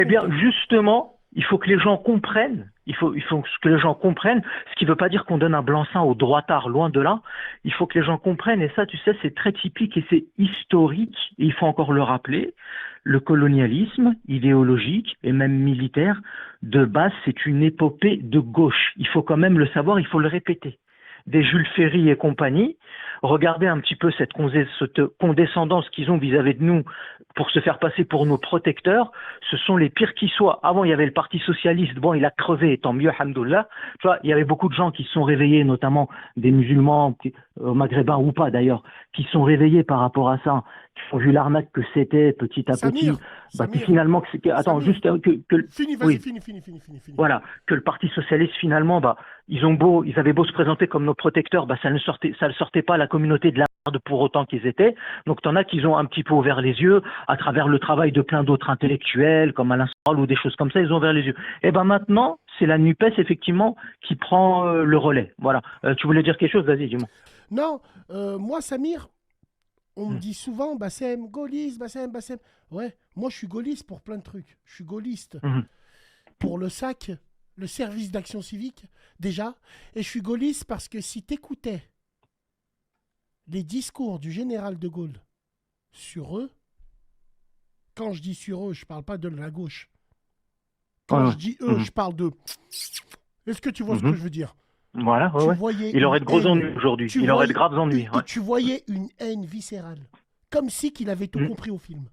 Eh bien, justement, il faut que les gens comprennent. Il faut que les gens comprennent, ce qui ne veut pas dire qu'on donne un blanc-seing aux droitards, loin de là. Il faut que les gens comprennent, et ça, tu sais, c'est très typique et c'est historique, et il faut encore le rappeler. Le colonialisme idéologique et même militaire, de base, c'est une épopée de gauche. Il faut quand même le savoir, il faut le répéter. Des Jules Ferry et compagnie, regardez un petit peu cette condescendance qu'ils ont vis-à-vis de nous pour se faire passer pour nos protecteurs. Ce sont les pires qui soient. Avant, il y avait le Parti socialiste, bon, il a crevé, tant mieux, alhamdoulilah. Tu vois, il y avait beaucoup de gens qui se sont réveillés, notamment des musulmans, maghrébins ou pas d'ailleurs, qui se sont réveillés par rapport à ça, qui ont vu l'arnaque que c'était petit à petit, bah, qui Samir, finalement, attends, Samir, juste fini, vas-y, oui, fini. voilà, que le Parti socialiste finalement, bah, ils avaient beau se présenter comme nos protecteurs, bah, ça ne sortait pas la communauté de la merde pour autant qu'ils étaient. Donc t'en as qui ont un petit peu ouvert les yeux à travers le travail de plein d'autres intellectuels comme Alain Soral ou des choses comme ça, ils ont ouvert les yeux. Et ben maintenant, c'est la NUPES effectivement qui prend le relais. Voilà. Tu voulais dire quelque chose, vas-y, dis-moi. Non, moi, Samir, on me Hmm. dit souvent, Bassem, gaulliste, Bassem. Ouais, moi, je suis gaulliste pour plein de trucs. Je suis gaulliste Mhm. pour le SAC, le service d'action civique, déjà. Et je suis gaulliste parce que si t'écoutais les discours du général de Gaulle sur eux, quand je dis sur eux, je parle pas de la gauche. Ouais, Quand ouais. je dis eux, Mhm. je parle de... Est-ce que tu vois ce que Mhm. je veux dire? Voilà, ouais, Tu ouais. voyais Il une aurait de gros haine. ennuis aujourd'hui. Tu Il aurait de voyais, graves ennuis, ouais. tu voyais une haine viscérale. Comme si qu'il avait tout Mhm. compris au film.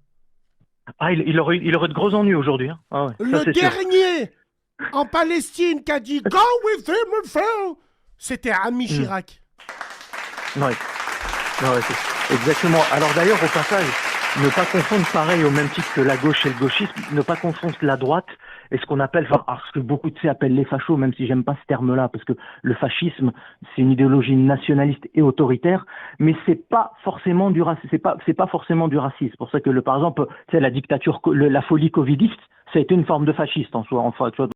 Ah, il aurait de gros ennuis aujourd'hui, hein. Ah ouais, ça Le c'est sûr. dernier en Palestine qui a dit Go with him and fail, c'était Ami Mhm. Chirac. Ouais. Ouais, ouais, exactement. Alors d'ailleurs, au passage, ne pas confondre pareil au même titre que la gauche et le gauchisme, ne pas confondre la droite et ce qu'on appelle, enfin, ce que beaucoup de sais appellent les fachos, même si j'aime pas ce terme-là, parce que le fascisme, c'est une idéologie nationaliste et autoritaire, mais c'est pas forcément du racisme, c'est pas forcément du racisme. C'est pour ça que par exemple, tu sais, la dictature, la folie covidiste, ça a été une forme de fasciste en soi, enfin, tu vois.